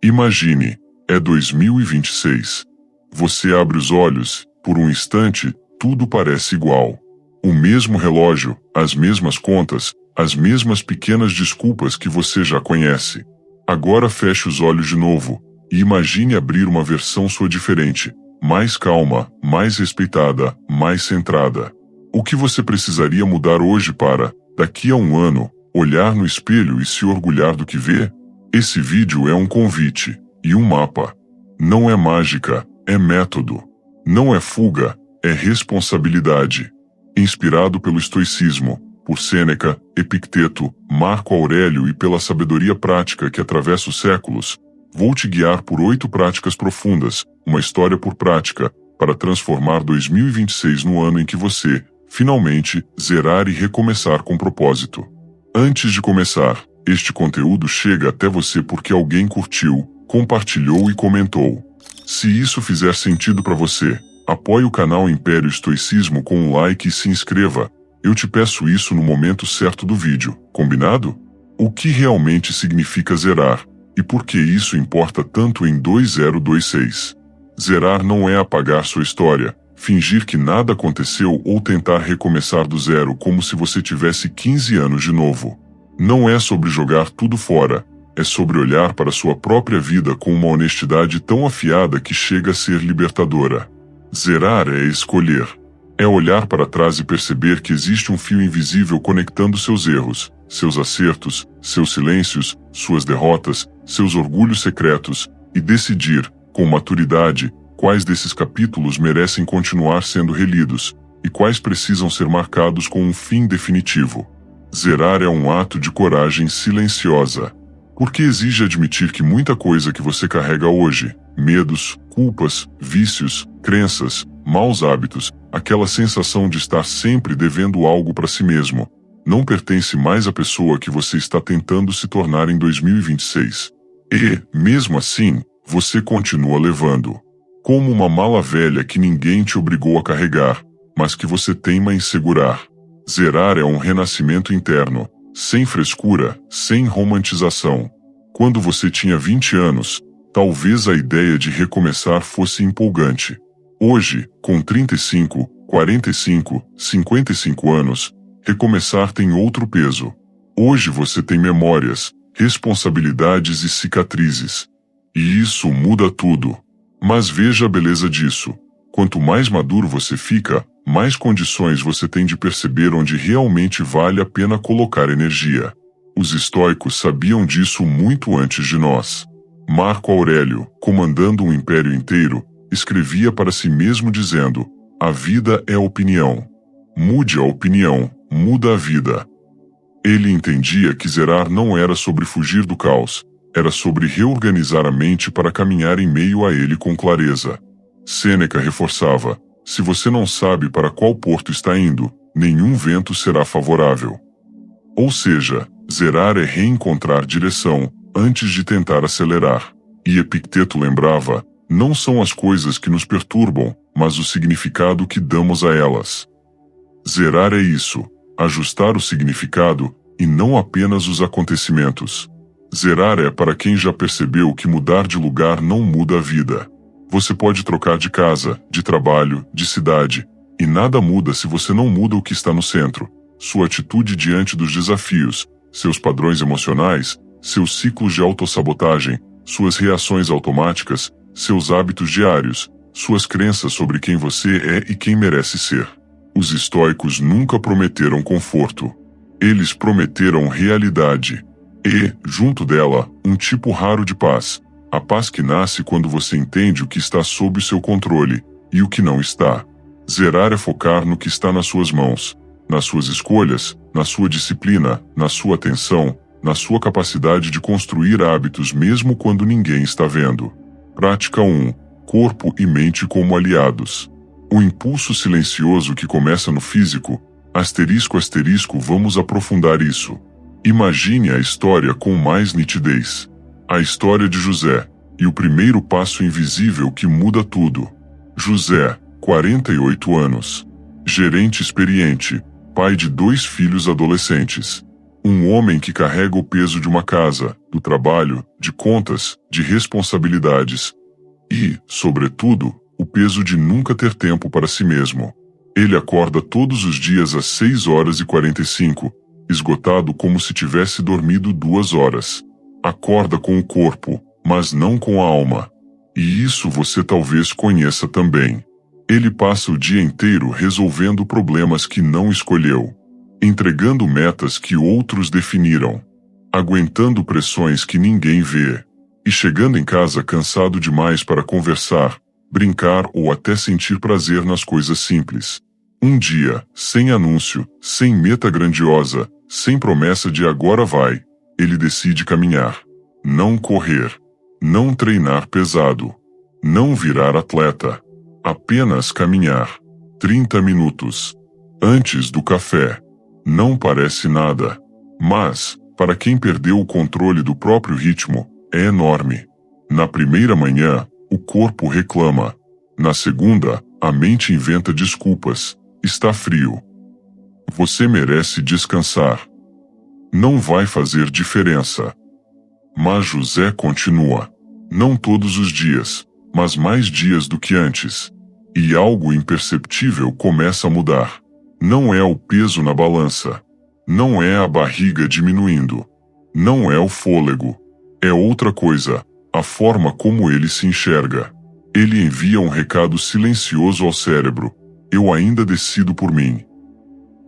Imagine, é 2026. Você abre os olhos, por um instante, tudo parece igual. O mesmo relógio, as mesmas contas, as mesmas pequenas desculpas que você já conhece. Agora feche os olhos de novo, e imagine abrir uma versão sua diferente, mais calma, mais respeitada, mais centrada. O que você precisaria mudar hoje para, daqui a um ano, olhar no espelho e se orgulhar do que vê? Esse vídeo é um convite, e um mapa. Não é mágica, é método. Não é fuga, é responsabilidade. Inspirado pelo estoicismo, por Sêneca, Epicteto, Marco Aurélio e pela sabedoria prática que atravessa os séculos, vou te guiar por 8 práticas profundas, uma história por prática, para transformar 2026 no ano em que você, finalmente, zerar e recomeçar com propósito. Antes de começar, este conteúdo chega até você porque alguém curtiu, compartilhou e comentou. Se isso fizer sentido para você, apoie o canal Império Estoicismo com um like e se inscreva. Eu te peço isso no momento certo do vídeo, combinado? O que realmente significa zerar, e por que isso importa tanto em 2026? Zerar não é apagar sua história, fingir que nada aconteceu ou tentar recomeçar do zero como se você tivesse 15 anos de novo. Não é sobre jogar tudo fora, é sobre olhar para sua própria vida com uma honestidade tão afiada que chega a ser libertadora. Zerar é escolher. É olhar para trás e perceber que existe um fio invisível conectando seus erros, seus acertos, seus silêncios, suas derrotas, seus orgulhos secretos, e decidir, com maturidade, quais desses capítulos merecem continuar sendo relidos, e quais precisam ser marcados com um fim definitivo. Zerar é um ato de coragem silenciosa, porque exige admitir que muita coisa que você carrega hoje, medos, culpas, vícios, crenças, maus hábitos, aquela sensação de estar sempre devendo algo para si mesmo, não pertence mais à pessoa que você está tentando se tornar em 2026. E, mesmo assim, você continua levando. Como uma mala velha que ninguém te obrigou a carregar, mas que você teima em segurar. Zerar é um renascimento interno, sem frescura, sem romantização. Quando você tinha 20 anos, talvez a ideia de recomeçar fosse empolgante. Hoje, com 35, 45, 55 anos, recomeçar tem outro peso. Hoje você tem memórias, responsabilidades e cicatrizes. E isso muda tudo. Mas veja a beleza disso. Quanto mais maduro você fica, mais condições você tem de perceber onde realmente vale a pena colocar energia. Os estoicos sabiam disso muito antes de nós. Marco Aurélio, comandando um império inteiro, escrevia para si mesmo dizendo: a vida é opinião. Mude a opinião, muda a vida. Ele entendia que zerar não era sobre fugir do caos, era sobre reorganizar a mente para caminhar em meio a ele com clareza. Sêneca reforçava: se você não sabe para qual porto está indo, nenhum vento será favorável. Ou seja, zerar é reencontrar direção, antes de tentar acelerar. E Epicteto lembrava: não são as coisas que nos perturbam, mas o significado que damos a elas. Zerar é isso, ajustar o significado, e não apenas os acontecimentos. Zerar é para quem já percebeu que mudar de lugar não muda a vida. Você pode trocar de casa, de trabalho, de cidade, e nada muda se você não muda o que está no centro. Sua atitude diante dos desafios, seus padrões emocionais, seus ciclos de autossabotagem, suas reações automáticas, seus hábitos diários, suas crenças sobre quem você é e quem merece ser. Os estoicos nunca prometeram conforto. Eles prometeram realidade. E, junto dela, um tipo raro de paz. A paz que nasce quando você entende o que está sob o seu controle, e o que não está. Zerar é focar no que está nas suas mãos, nas suas escolhas, na sua disciplina, na sua atenção, na sua capacidade de construir hábitos mesmo quando ninguém está vendo. Prática 1. Corpo e mente como aliados. O impulso silencioso que começa no físico, ***, vamos aprofundar isso. Imagine a história com mais nitidez. A história de José, e o primeiro passo invisível que muda tudo. José, 48 anos. Gerente experiente, pai de 2 filhos adolescentes. Um homem que carrega o peso de uma casa, do trabalho, de contas, de responsabilidades e, sobretudo, o peso de nunca ter tempo para si mesmo. Ele acorda todos os dias às 6h45, esgotado como se tivesse dormido 2 horas. Acorda com o corpo, mas não com a alma. E isso você talvez conheça também. Ele passa o dia inteiro resolvendo problemas que não escolheu, entregando metas que outros definiram, aguentando pressões que ninguém vê, e chegando em casa cansado demais para conversar, brincar ou até sentir prazer nas coisas simples. Um dia, sem anúncio, sem meta grandiosa, sem promessa de agora vai, ele decide caminhar. Não correr. Não treinar pesado. Não virar atleta. Apenas caminhar. 30 minutos. Antes do café. Não parece nada. Mas, para quem perdeu o controle do próprio ritmo, é enorme. Na primeira manhã, o corpo reclama. Na segunda, a mente inventa desculpas. Está frio. Você merece descansar. Não vai fazer diferença. Mas José continua. Não todos os dias, mas mais dias do que antes. E algo imperceptível começa a mudar. Não é o peso na balança. Não é a barriga diminuindo. Não é o fôlego. É outra coisa, a forma como ele se enxerga. Ele envia um recado silencioso ao cérebro. Eu ainda decido por mim.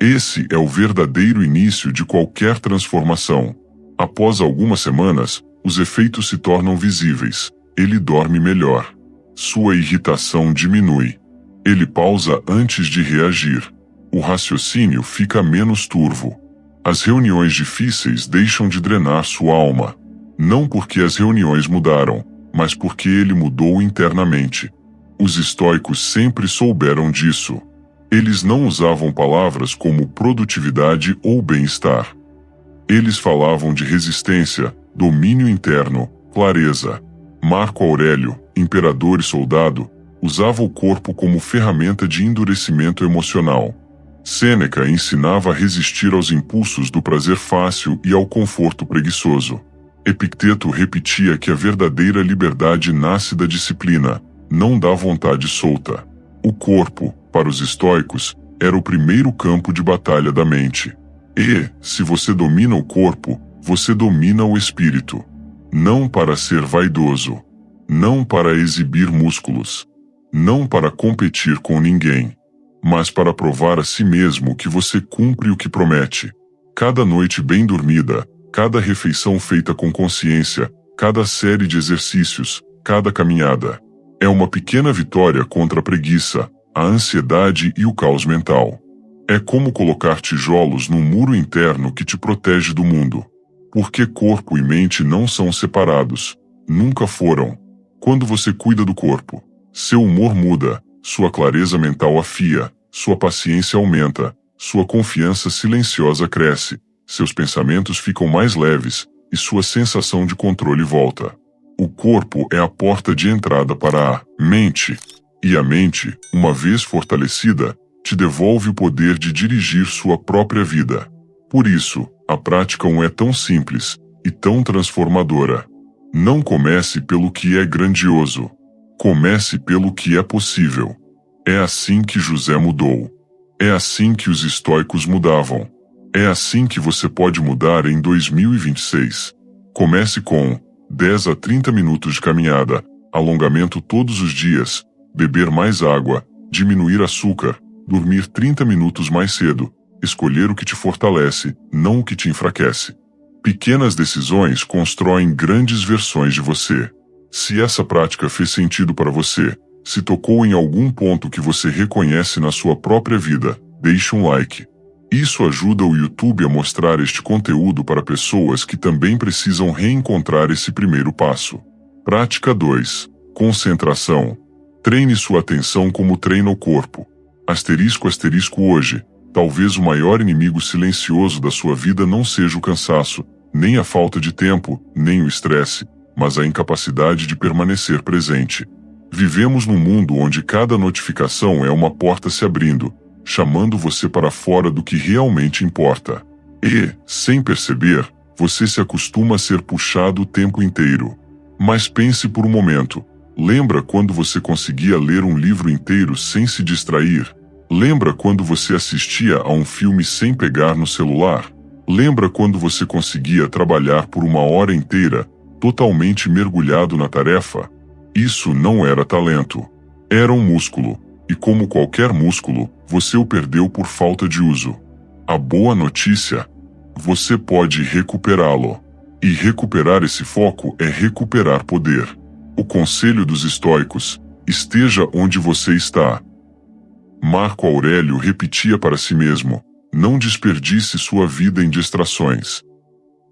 Esse é o verdadeiro início de qualquer transformação. Após algumas semanas, os efeitos se tornam visíveis. Ele dorme melhor. Sua irritação diminui. Ele pausa antes de reagir. O raciocínio fica menos turvo. As reuniões difíceis deixam de drenar sua alma. Não porque as reuniões mudaram, mas porque ele mudou internamente. Os estoicos sempre souberam disso. Eles não usavam palavras como produtividade ou bem-estar. Eles falavam de resistência, domínio interno, clareza. Marco Aurélio, imperador e soldado, usava o corpo como ferramenta de endurecimento emocional. Sêneca ensinava a resistir aos impulsos do prazer fácil e ao conforto preguiçoso. Epicteto repetia que a verdadeira liberdade nasce da disciplina, não da vontade solta. O corpo, para os estoicos, era o primeiro campo de batalha da mente. E, se você domina o corpo, você domina o espírito. Não para ser vaidoso. Não para exibir músculos. Não para competir com ninguém. Mas para provar a si mesmo que você cumpre o que promete. Cada noite bem dormida, cada refeição feita com consciência, cada série de exercícios, cada caminhada. É uma pequena vitória contra a preguiça, a ansiedade e o caos mental. É como colocar tijolos num muro interno que te protege do mundo. Porque corpo e mente não são separados. Nunca foram. Quando você cuida do corpo, seu humor muda, sua clareza mental afia, sua paciência aumenta, sua confiança silenciosa cresce, seus pensamentos ficam mais leves, e sua sensação de controle volta. O corpo é a porta de entrada para a mente, e a mente, uma vez fortalecida, te devolve o poder de dirigir sua própria vida. Por isso, a prática 1 é tão simples e tão transformadora. Não comece pelo que é grandioso. Comece pelo que é possível. É assim que José mudou. É assim que os estoicos mudavam. É assim que você pode mudar em 2026. Comece com 10 a 30 minutos de caminhada, alongamento todos os dias, beber mais água, diminuir açúcar, dormir 30 minutos mais cedo, escolher o que te fortalece, não o que te enfraquece. Pequenas decisões constroem grandes versões de você. Se essa prática fez sentido para você, se tocou em algum ponto que você reconhece na sua própria vida, deixe um like. Isso ajuda o YouTube a mostrar este conteúdo para pessoas que também precisam reencontrar esse primeiro passo. Prática 2. Concentração. Treine sua atenção como treina o corpo. Asterisco hoje, talvez o maior inimigo silencioso da sua vida não seja o cansaço, nem a falta de tempo, nem o estresse, mas a incapacidade de permanecer presente. Vivemos num mundo onde cada notificação é uma porta se abrindo, chamando você para fora do que realmente importa. E, sem perceber, você se acostuma a ser puxado o tempo inteiro. Mas pense por um momento. Lembra quando você conseguia ler um livro inteiro sem se distrair? Lembra quando você assistia a um filme sem pegar no celular? Lembra quando você conseguia trabalhar por uma hora inteira, totalmente mergulhado na tarefa? Isso não era talento. Era um músculo, e como qualquer músculo, você o perdeu por falta de uso. A boa notícia: você pode recuperá-lo. E recuperar esse foco é recuperar poder. O conselho dos estoicos: esteja onde você está. Marco Aurélio repetia para si mesmo: não desperdice sua vida em distrações.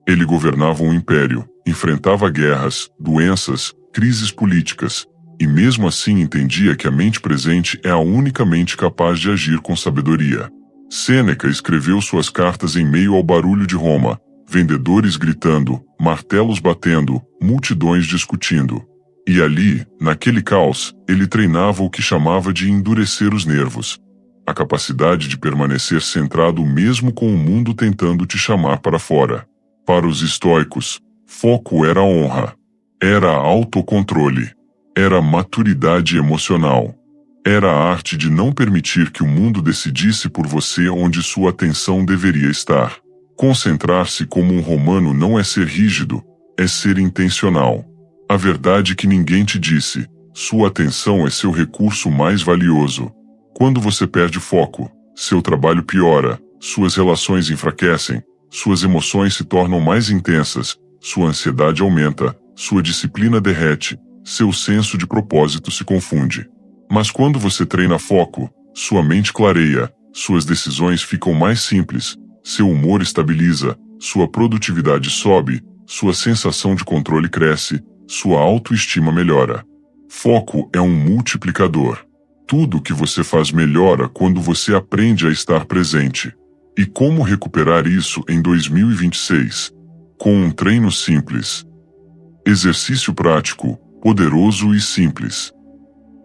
Ele governava um império, enfrentava guerras, doenças, crises políticas, e mesmo assim entendia que a mente presente é a única mente capaz de agir com sabedoria. Sêneca escreveu suas cartas em meio ao barulho de Roma, vendedores gritando, martelos batendo, multidões discutindo. E ali, naquele caos, ele treinava o que chamava de endurecer os nervos. A capacidade de permanecer centrado mesmo com o mundo tentando te chamar para fora. Para os estoicos, foco era honra. Era autocontrole. Era maturidade emocional. Era a arte de não permitir que o mundo decidisse por você onde sua atenção deveria estar. Concentrar-se como um romano não é ser rígido, é ser intencional. A verdade que ninguém te disse: sua atenção é seu recurso mais valioso. Quando você perde foco, seu trabalho piora, suas relações enfraquecem, suas emoções se tornam mais intensas, sua ansiedade aumenta, sua disciplina derrete, seu senso de propósito se confunde. Mas quando você treina foco, sua mente clareia, suas decisões ficam mais simples, seu humor estabiliza, sua produtividade sobe, sua sensação de controle cresce, sua autoestima melhora. Foco é um multiplicador. Tudo que você faz melhora quando você aprende a estar presente. E como recuperar isso em 2026? Com um treino simples. Exercício prático, poderoso e simples.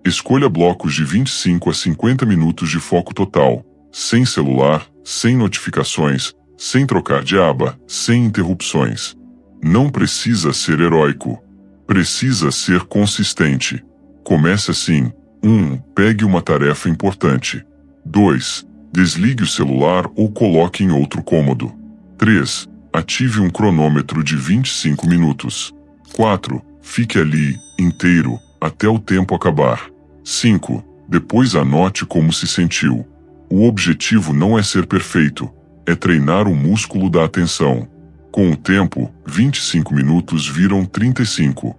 Escolha blocos de 25 a 50 minutos de foco total, sem celular, sem notificações, sem trocar de aba, sem interrupções. Não precisa ser heróico. Precisa ser consistente. Comece assim. 1. Pegue uma tarefa importante. 2. Desligue o celular ou coloque em outro cômodo. 3. Ative um cronômetro de 25 minutos. 4. Fique ali, inteiro, até o tempo acabar. 5. Depois anote como se sentiu. O objetivo não é ser perfeito, é treinar o músculo da atenção. Com o tempo, 25 minutos viram 35.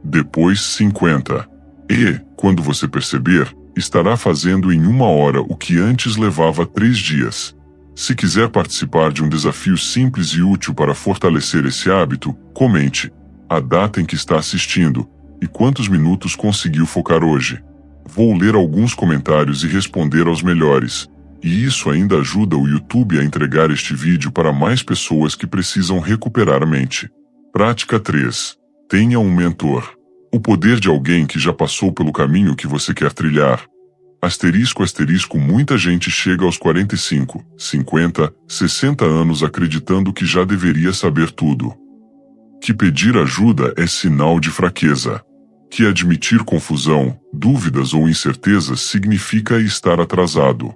Depois 50. E, quando você perceber, estará fazendo em 1 hora o que antes levava 3 dias. Se quiser participar de um desafio simples e útil para fortalecer esse hábito, comente a data em que está assistindo e quantos minutos conseguiu focar hoje. Vou ler alguns comentários e responder aos melhores. E isso ainda ajuda o YouTube a entregar este vídeo para mais pessoas que precisam recuperar a mente. Prática 3. Tenha um mentor. O poder de alguém que já passou pelo caminho que você quer trilhar. Asterisco, muita gente chega aos 45, 50, 60 anos acreditando que já deveria saber tudo. Que pedir ajuda é sinal de fraqueza. Que admitir confusão, dúvidas ou incertezas significa estar atrasado.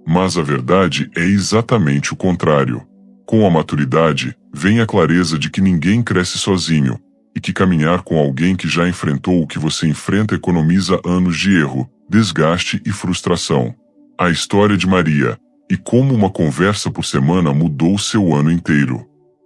Mas a verdade é exatamente o contrário. Com a maturidade, vem a clareza de que ninguém cresce sozinho, e que caminhar com alguém que já enfrentou o que você enfrenta economiza anos de erro, desgaste e frustração. A história de Maria, e como uma conversa por semana mudou seu ano inteiro.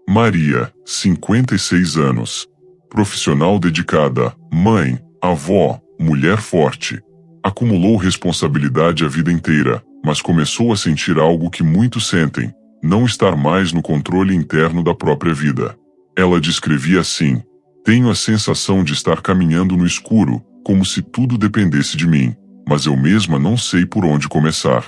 Maria, 56 anos. Profissional dedicada, mãe, avó, mulher forte. Acumulou responsabilidade a vida inteira, mas começou a sentir algo que muitos sentem: não estar mais no controle interno da própria vida. Ela descrevia assim: tenho a sensação de estar caminhando no escuro, como se tudo dependesse de mim, mas eu mesma não sei por onde começar.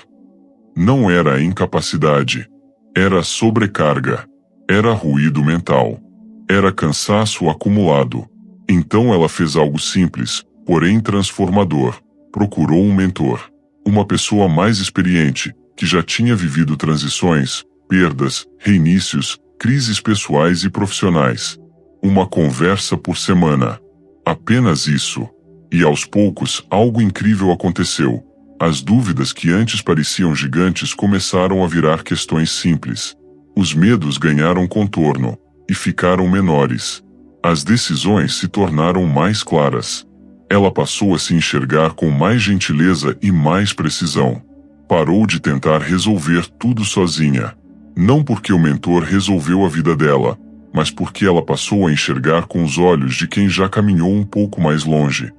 Não era a incapacidade. Era a sobrecarga. Era ruído mental. Era cansaço acumulado. Então ela fez algo simples, porém transformador. Procurou um mentor. Uma pessoa mais experiente, que já tinha vivido transições, perdas, reinícios, crises pessoais e profissionais. Uma conversa por semana. Apenas isso. E aos poucos, algo incrível aconteceu. As dúvidas que antes pareciam gigantes começaram a virar questões simples. Os medos ganharam contorno e ficaram menores. As decisões se tornaram mais claras. Ela passou a se enxergar com mais gentileza e mais precisão. Parou de tentar resolver tudo sozinha. Não porque o mentor resolveu a vida dela, mas porque ela passou a enxergar com os olhos de quem já caminhou um pouco mais longe.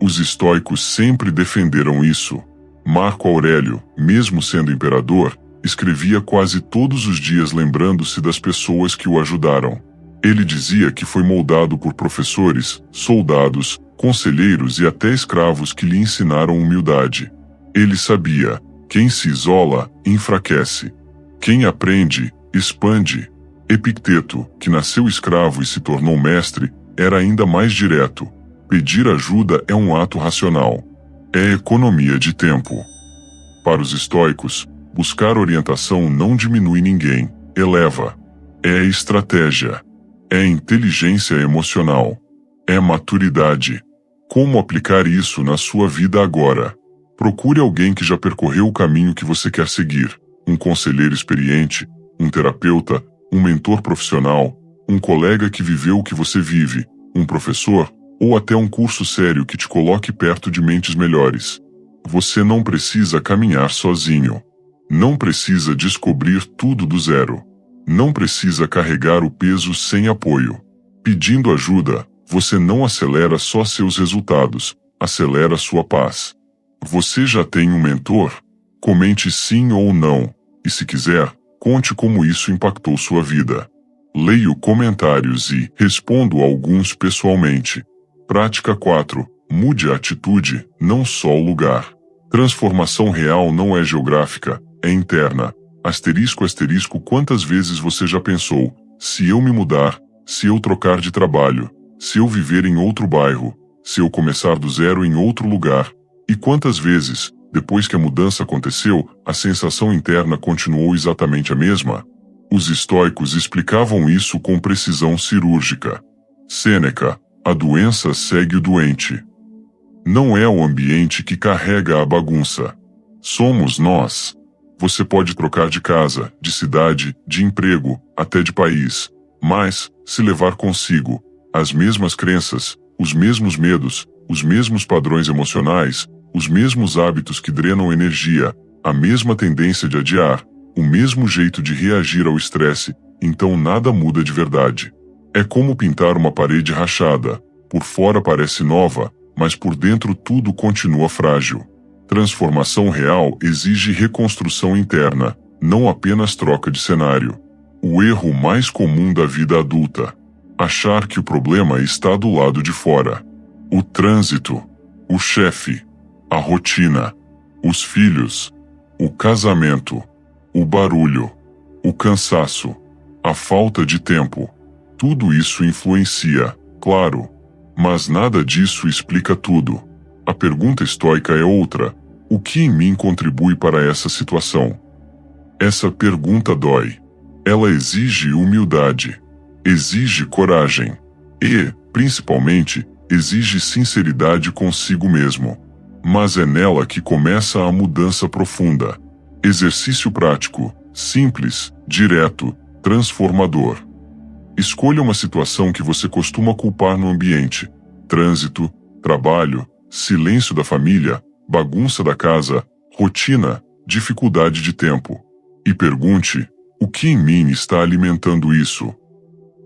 Os estoicos sempre defenderam isso. Marco Aurélio, mesmo sendo imperador, escrevia quase todos os dias lembrando-se das pessoas que o ajudaram. Ele dizia que foi moldado por professores, soldados, conselheiros e até escravos que lhe ensinaram humildade. Ele sabia: quem se isola, enfraquece. Quem aprende, expande. Epicteto, que nasceu escravo e se tornou mestre, era ainda mais direto. Pedir ajuda é um ato racional. É economia de tempo. Para os estoicos, buscar orientação não diminui ninguém, eleva. É estratégia. É inteligência emocional. É maturidade. Como aplicar isso na sua vida agora? Procure alguém que já percorreu o caminho que você quer seguir. Um conselheiro experiente, um terapeuta, um mentor profissional, um colega que viveu o que você vive, um professor, ou até um curso sério que te coloque perto de mentes melhores. Você não precisa caminhar sozinho. Não precisa descobrir tudo do zero. Não precisa carregar o peso sem apoio. Pedindo ajuda, você não acelera só seus resultados, acelera sua paz. Você já tem um mentor? Comente sim ou não, e se quiser, conte como isso impactou sua vida. Leio comentários e respondo a alguns pessoalmente. Prática 4. Mude a atitude, não só o lugar. Transformação real não é geográfica, é interna. Asterisco, asterisco, quantas vezes você já pensou: se eu me mudar, se eu trocar de trabalho, se eu viver em outro bairro, se eu começar do zero em outro lugar? E quantas vezes, depois que a mudança aconteceu, a sensação interna continuou exatamente a mesma? Os estoicos explicavam isso com precisão cirúrgica. Sêneca: a doença segue o doente. Não é o ambiente que carrega a bagunça. Somos nós. Você pode trocar de casa, de cidade, de emprego, até de país. Mas, se levar consigo as mesmas crenças, os mesmos medos, os mesmos padrões emocionais, os mesmos hábitos que drenam energia, a mesma tendência de adiar, o mesmo jeito de reagir ao estresse, então nada muda de verdade. É como pintar uma parede rachada. Por fora parece nova, mas por dentro tudo continua frágil. Transformação real exige reconstrução interna, não apenas troca de cenário. O erro mais comum da vida adulta: achar que o problema está do lado de fora. O trânsito, o chefe, a rotina, os filhos, o casamento, o barulho, o cansaço, a falta de tempo. Tudo isso influencia, claro, mas nada disso explica tudo. A pergunta estoica é outra: o que em mim contribui para essa situação? Essa pergunta dói. Ela exige humildade, exige coragem e, principalmente, exige sinceridade consigo mesmo. Mas é nela que começa a mudança profunda. Exercício prático, simples, direto, transformador. Escolha uma situação que você costuma culpar no ambiente: trânsito, trabalho, silêncio da família, bagunça da casa, rotina, dificuldade de tempo. E pergunte: o que em mim está alimentando isso?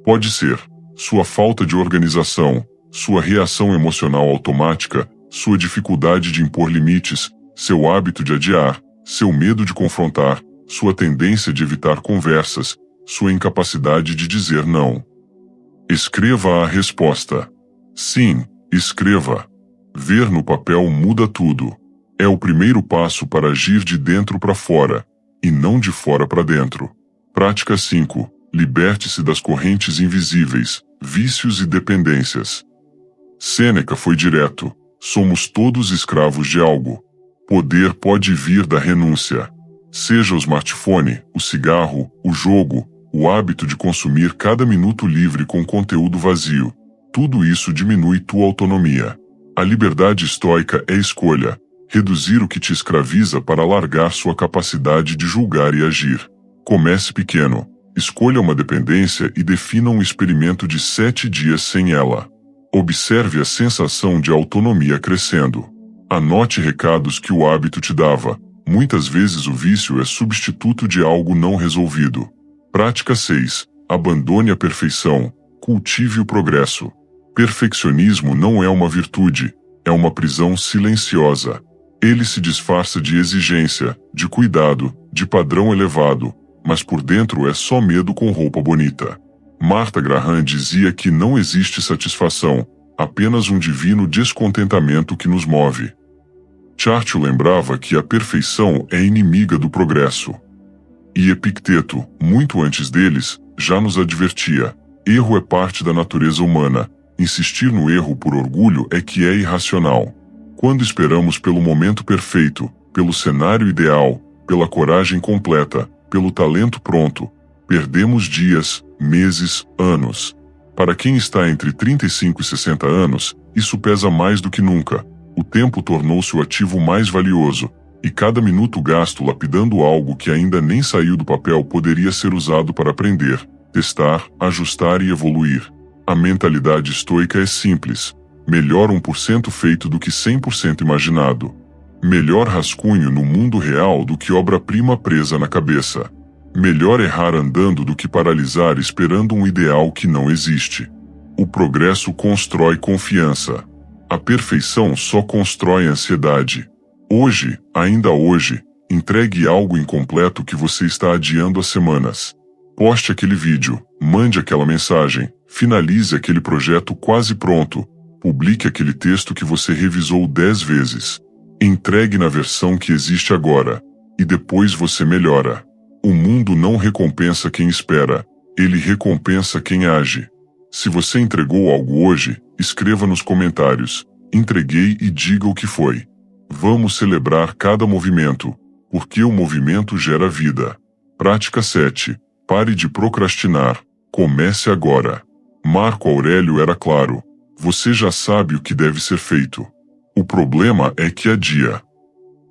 Pode ser sua falta de organização, sua reação emocional automática, sua dificuldade de impor limites, seu hábito de adiar, seu medo de confrontar, sua tendência de evitar conversas, sua incapacidade de dizer não. Escreva a resposta. Sim, escreva. Ver no papel muda tudo. É o primeiro passo para agir de dentro para fora, e não de fora para dentro. Prática 5. Liberte-se das correntes invisíveis, vícios e dependências. Sêneca foi direto: somos todos escravos de algo. Poder pode vir da renúncia. Seja o smartphone, o cigarro, o jogo, o hábito de consumir cada minuto livre com conteúdo vazio. Tudo isso diminui tua autonomia. A liberdade estoica é escolha, reduzir o que te escraviza para alargar sua capacidade de julgar e agir. Comece pequeno, escolha uma dependência e defina um experimento de 7 dias sem ela. Observe a sensação de autonomia crescendo. Anote recados que o hábito te dava. Muitas vezes o vício é substituto de algo não resolvido. Prática 6. Abandone a perfeição, cultive o progresso. Perfeccionismo não é uma virtude, é uma prisão silenciosa. Ele se disfarça de exigência, de cuidado, de padrão elevado, mas por dentro é só medo com roupa bonita. Martha Graham dizia que não existe satisfação, apenas um divino descontentamento que nos move. Churchill lembrava que a perfeição é inimiga do progresso. E Epicteto, muito antes deles, já nos advertia: erro é parte da natureza humana, insistir no erro por orgulho é que é irracional. Quando esperamos pelo momento perfeito, pelo cenário ideal, pela coragem completa, pelo talento pronto, perdemos dias, meses, anos. Para quem está entre 35 e 60 anos, isso pesa mais do que nunca. O tempo tornou-se o ativo mais valioso, e cada minuto gasto lapidando algo que ainda nem saiu do papel poderia ser usado para aprender, testar, ajustar e evoluir. A mentalidade estoica é simples: melhor 1% feito do que 100% imaginado. Melhor rascunho no mundo real do que obra-prima presa na cabeça. Melhor errar andando do que paralisar esperando um ideal que não existe. O progresso constrói confiança. A perfeição só constrói ansiedade. Hoje, ainda hoje, entregue algo incompleto que você está adiando há semanas. Poste aquele vídeo, mande aquela mensagem, finalize aquele projeto quase pronto, publique aquele texto que você revisou 10 vezes. Entregue na versão que existe agora, e depois você melhora. O mundo não recompensa quem espera, ele recompensa quem age. Se você entregou algo hoje, escreva nos comentários: entreguei, e diga o que foi. Vamos celebrar cada movimento, porque o movimento gera vida. Prática 7. Pare de procrastinar. Comece agora. Marco Aurélio era claro: você já sabe o que deve ser feito. O problema é que adia.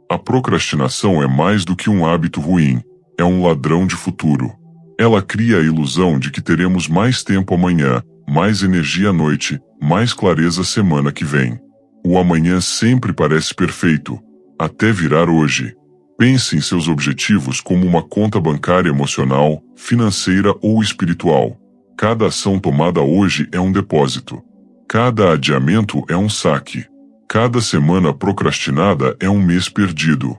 A procrastinação é mais do que um hábito ruim, é um ladrão de futuro. Ela cria a ilusão de que teremos mais tempo amanhã, mais energia à noite, mais clareza semana que vem. O amanhã sempre parece perfeito, até virar hoje. Pense em seus objetivos como uma conta bancária emocional, financeira ou espiritual. Cada ação tomada hoje é um depósito. Cada adiamento é um saque. Cada semana procrastinada é um mês perdido.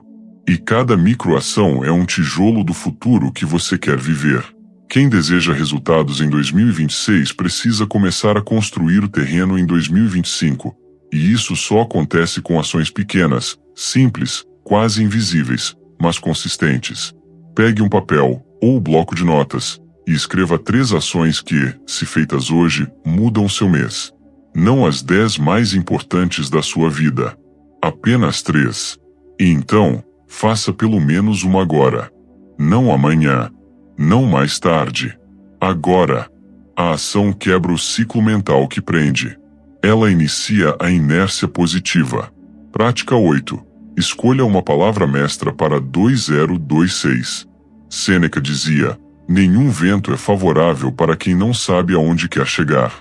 E cada microação é um tijolo do futuro que você quer viver. Quem deseja resultados em 2026 precisa começar a construir o terreno em 2025. E isso só acontece com ações pequenas, simples, quase invisíveis, mas consistentes. Pegue um papel, ou bloco de notas, e escreva 3 ações que, se feitas hoje, mudam seu mês. Não as 10 mais importantes da sua vida. Apenas 3. E então, faça pelo menos uma agora. Não amanhã. Não mais tarde. Agora. A ação quebra o ciclo mental que prende. Ela inicia a inércia positiva. Prática 8. Escolha uma palavra mestra para 2026. Sêneca dizia: nenhum vento é favorável para quem não sabe aonde quer chegar.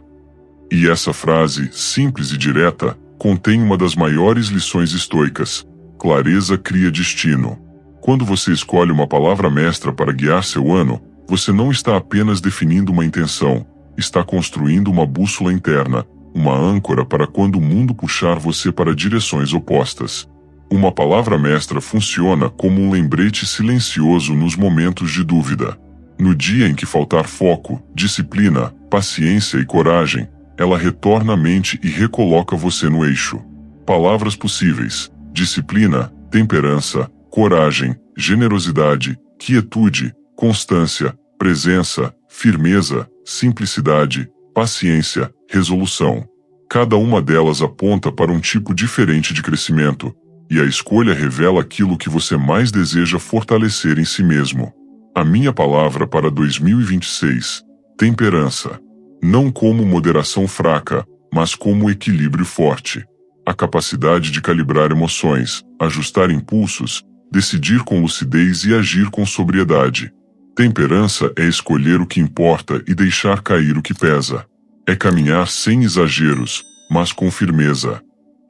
E essa frase, simples e direta, contém uma das maiores lições estoicas: clareza cria destino. Quando você escolhe uma palavra mestra para guiar seu ano, você não está apenas definindo uma intenção, está construindo uma bússola interna, uma âncora para quando o mundo puxar você para direções opostas. Uma palavra mestra funciona como um lembrete silencioso nos momentos de dúvida. No dia em que faltar foco, disciplina, paciência e coragem, ela retorna à mente e recoloca você no eixo. Palavras possíveis: disciplina, temperança, coragem, generosidade, quietude, constância, presença, firmeza, simplicidade, paciência, resolução. Cada uma delas aponta para um tipo diferente de crescimento. e a escolha revela aquilo que você mais deseja fortalecer em si mesmo. A minha palavra para 2026: temperança. Não como moderação fraca, mas como equilíbrio forte. A capacidade de calibrar emoções, ajustar impulsos, decidir com lucidez e agir com sobriedade. Temperança é escolher o que importa e deixar cair o que pesa. É caminhar sem exageros, mas com firmeza.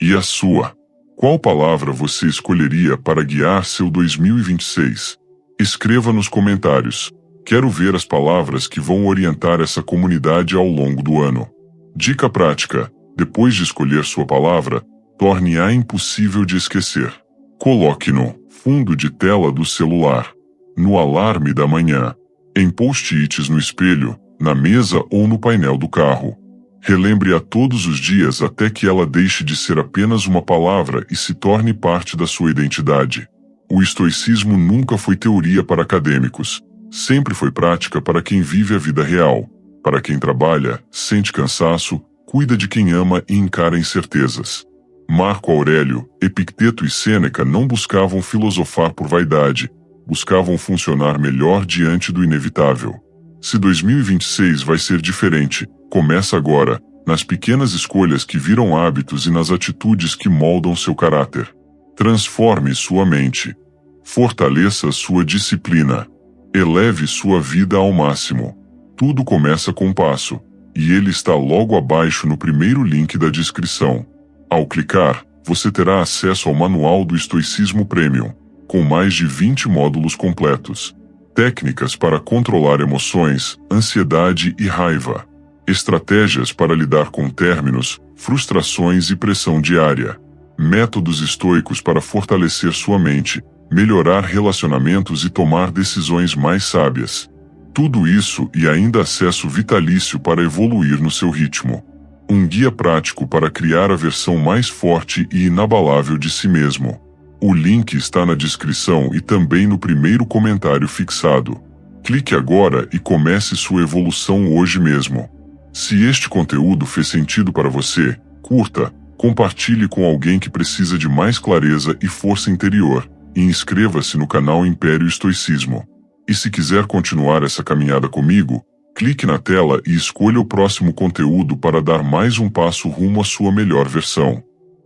E a sua? Qual palavra você escolheria para guiar seu 2026? Escreva nos comentários. Quero ver as palavras que vão orientar essa comunidade ao longo do ano. Dica prática: depois de escolher sua palavra, torne-a impossível de esquecer. Coloque no fundo de tela do celular, no alarme da manhã, em post-its no espelho, na mesa ou no painel do carro. Relembre-a todos os dias até que ela deixe de ser apenas uma palavra e se torne parte da sua identidade. O estoicismo nunca foi teoria para acadêmicos. Sempre foi prática para quem vive a vida real, para quem trabalha, sente cansaço, cuida de quem ama e encara incertezas. Marco Aurélio, Epicteto e Sêneca não buscavam filosofar por vaidade, buscavam funcionar melhor diante do inevitável. Se 2026 vai ser diferente, começa agora, nas pequenas escolhas que viram hábitos e nas atitudes que moldam seu caráter. Transforme sua mente. Fortaleça sua disciplina. Eleve sua vida ao máximo. Tudo começa com um passo, e ele está logo abaixo no primeiro link da descrição. Ao clicar, você terá acesso ao Manual do Estoicismo Premium, com mais de 20 módulos completos. Técnicas para controlar emoções, ansiedade e raiva. Estratégias para lidar com términos, frustrações e pressão diária. Métodos estoicos para fortalecer sua mente, melhorar relacionamentos e tomar decisões mais sábias. Tudo isso e ainda acesso vitalício para evoluir no seu ritmo. Um guia prático para criar a versão mais forte e inabalável de si mesmo. O link está na descrição e também no primeiro comentário fixado. Clique agora e comece sua evolução hoje mesmo. Se este conteúdo fez sentido para você, curta, compartilhe com alguém que precisa de mais clareza e força interior, e inscreva-se no canal Império Estoicismo. E se quiser continuar essa caminhada comigo, clique na tela e escolha o próximo conteúdo para dar mais um passo rumo à sua melhor versão.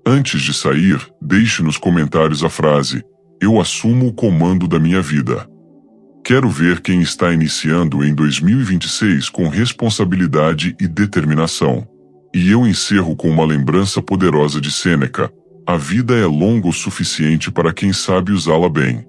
Antes de sair, deixe nos comentários a frase: "Eu assumo o comando da minha vida". Quero ver quem está iniciando em 2026 com responsabilidade e determinação. E eu encerro com uma lembrança poderosa de Sêneca: a vida é longa o suficiente para quem sabe usá-la bem.